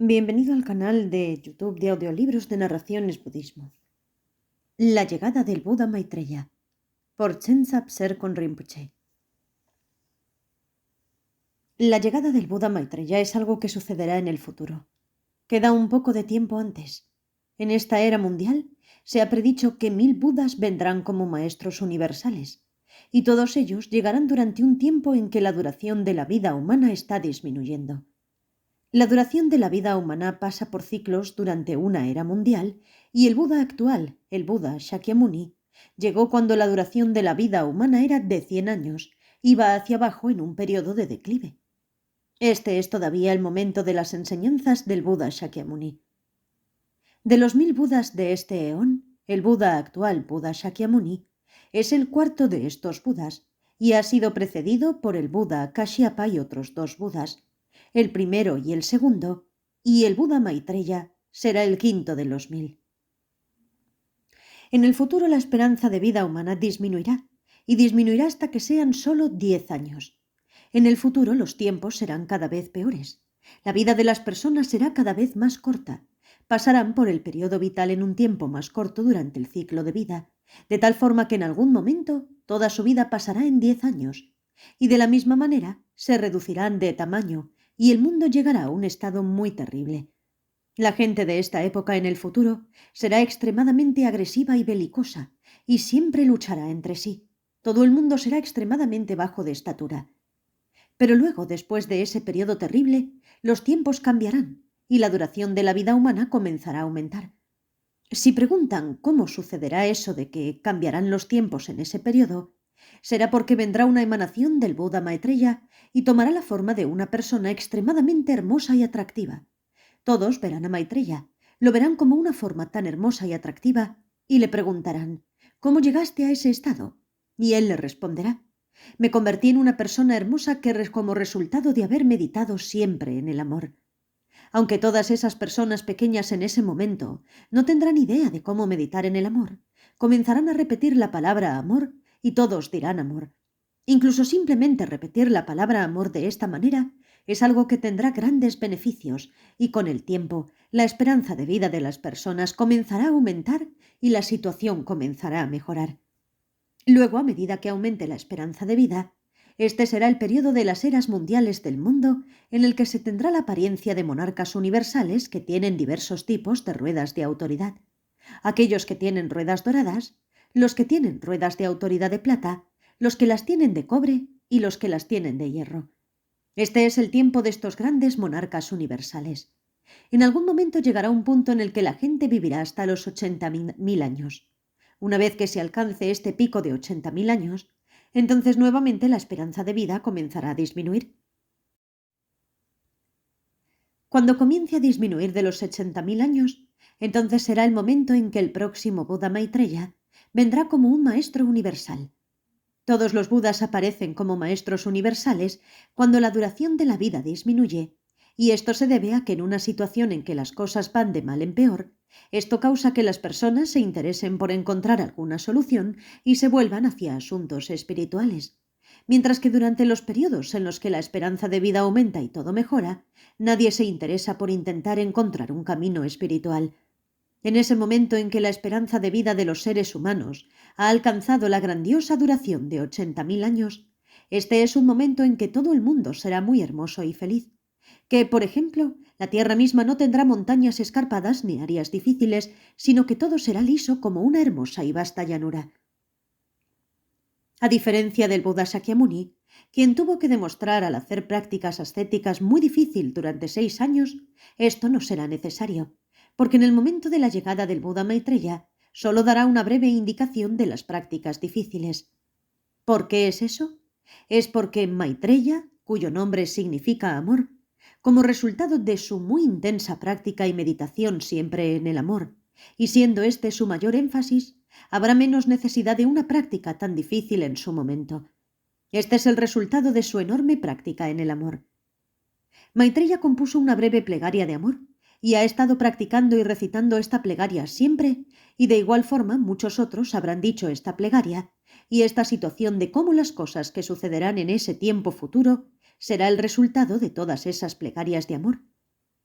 Bienvenido al canal de YouTube de audiolibros de narraciones budismo. La llegada del Buda Maitreya, por Chensab Serkon Rinpoche. La llegada del Buda Maitreya es algo que sucederá en el futuro. Queda un poco de tiempo antes. En esta era mundial se ha predicho que 1000 Budas vendrán como maestros universales, y todos ellos llegarán durante un tiempo en que la duración de la vida humana está disminuyendo. La duración de la vida humana pasa por ciclos durante una era mundial y el Buda actual, el Buda Shakyamuni, llegó cuando la duración de la vida humana era de 100 años y va hacia abajo en un periodo de declive. Este es todavía el momento de las enseñanzas del Buda Shakyamuni. De los 1000 Budas de este eón, el Buda actual, Buda Shakyamuni, es el cuarto de estos Budas y ha sido precedido por el Buda Kashyapa y otros 2 Budas. El primero y el segundo, y el Buda Maitreya será el quinto de los 1000. En el futuro la esperanza de vida humana disminuirá, y disminuirá hasta que sean solo 10 años. En el futuro los tiempos serán cada vez peores. La vida de las personas será cada vez más corta. Pasarán por el periodo vital en un tiempo más corto durante el ciclo de vida, de tal forma que en algún momento toda su vida pasará en 10 años. Y de la misma manera se reducirán de tamaño, y el mundo llegará a un estado muy terrible. La gente de esta época en el futuro será extremadamente agresiva y belicosa, y siempre luchará entre sí. Todo el mundo será extremadamente bajo de estatura. Pero luego, después de ese periodo terrible, los tiempos cambiarán, y la duración de la vida humana comenzará a aumentar. Si preguntan cómo sucederá eso de que cambiarán los tiempos en ese periodo, será porque vendrá una emanación del Buda Maitreya y tomará la forma de una persona extremadamente hermosa y atractiva. Todos verán a Maitreya, lo verán como una forma tan hermosa y atractiva, y le preguntarán, ¿cómo llegaste a ese estado? Y él le responderá, me convertí en una persona hermosa como resultado de haber meditado siempre en el amor. Aunque todas esas personas pequeñas en ese momento no tendrán idea de cómo meditar en el amor, comenzarán a repetir la palabra amor y todos dirán amor. Incluso simplemente repetir la palabra amor de esta manera es algo que tendrá grandes beneficios y con el tiempo la esperanza de vida de las personas comenzará a aumentar y la situación comenzará a mejorar. Luego, a medida que aumente la esperanza de vida, este será el periodo de las eras mundiales del mundo en el que se tendrá la apariencia de monarcas universales que tienen diversos tipos de ruedas de autoridad. Aquellos que tienen ruedas doradas, los que tienen ruedas de autoridad de plata, los que las tienen de cobre y los que las tienen de hierro. Este es el tiempo de estos grandes monarcas universales. En algún momento llegará un punto en el que la gente vivirá hasta los 80.000 años. Una vez que se alcance este pico de 80.000 años, entonces nuevamente la esperanza de vida comenzará a disminuir. Cuando comience a disminuir de los 80.000 años, entonces será el momento en que el próximo Buda Maitreya vendrá como un maestro universal. Todos los Budas aparecen como maestros universales cuando la duración de la vida disminuye, y esto se debe a que en una situación en que las cosas van de mal en peor, esto causa que las personas se interesen por encontrar alguna solución y se vuelvan hacia asuntos espirituales. Mientras que durante los periodos en los que la esperanza de vida aumenta y todo mejora, nadie se interesa por intentar encontrar un camino espiritual. En ese momento en que la esperanza de vida de los seres humanos ha alcanzado la grandiosa duración de 80.000 años, este es un momento en que todo el mundo será muy hermoso y feliz. Que, por ejemplo, la tierra misma no tendrá montañas escarpadas ni áreas difíciles, sino que todo será liso como una hermosa y vasta llanura. A diferencia del Buda Shakyamuni, quien tuvo que demostrar al hacer prácticas ascéticas muy difícil durante 6 años, esto no será necesario, porque en el momento de la llegada del Buda Maitreya solo dará una breve indicación de las prácticas difíciles. ¿Por qué es eso? Es porque Maitreya, cuyo nombre significa amor, como resultado de su muy intensa práctica y meditación siempre en el amor, y siendo este su mayor énfasis, habrá menos necesidad de una práctica tan difícil en su momento. Este es el resultado de su enorme práctica en el amor. Maitreya compuso una breve plegaria de amor, y ha estado practicando y recitando esta plegaria siempre, y de igual forma muchos otros habrán dicho esta plegaria, y esta situación de cómo las cosas que sucederán en ese tiempo futuro será el resultado de todas esas plegarias de amor.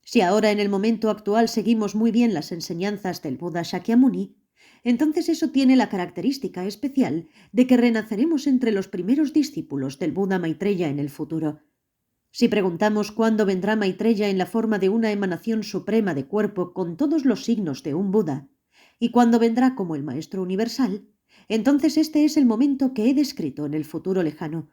Si ahora en el momento actual seguimos muy bien las enseñanzas del Buda Shakyamuni, entonces eso tiene la característica especial de que renaceremos entre los primeros discípulos del Buda Maitreya en el futuro. Si preguntamos cuándo vendrá Maitreya en la forma de una emanación suprema de cuerpo con todos los signos de un Buda, y cuándo vendrá como el Maestro Universal, entonces este es el momento que he descrito en el futuro lejano.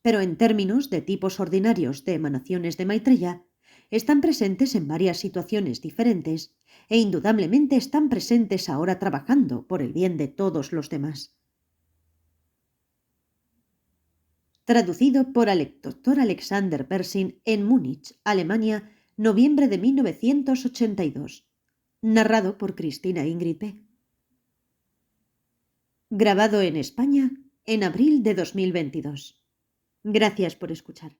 Pero en términos de tipos ordinarios de emanaciones de Maitreya, están presentes en varias situaciones diferentes e indudablemente están presentes ahora trabajando por el bien de todos los demás. Traducido por el Dr. Alexander Berzin en Múnich, Alemania, noviembre de 1982. Narrado por Cristina Ingrid P. Grabado en España en abril de 2022. Gracias por escuchar.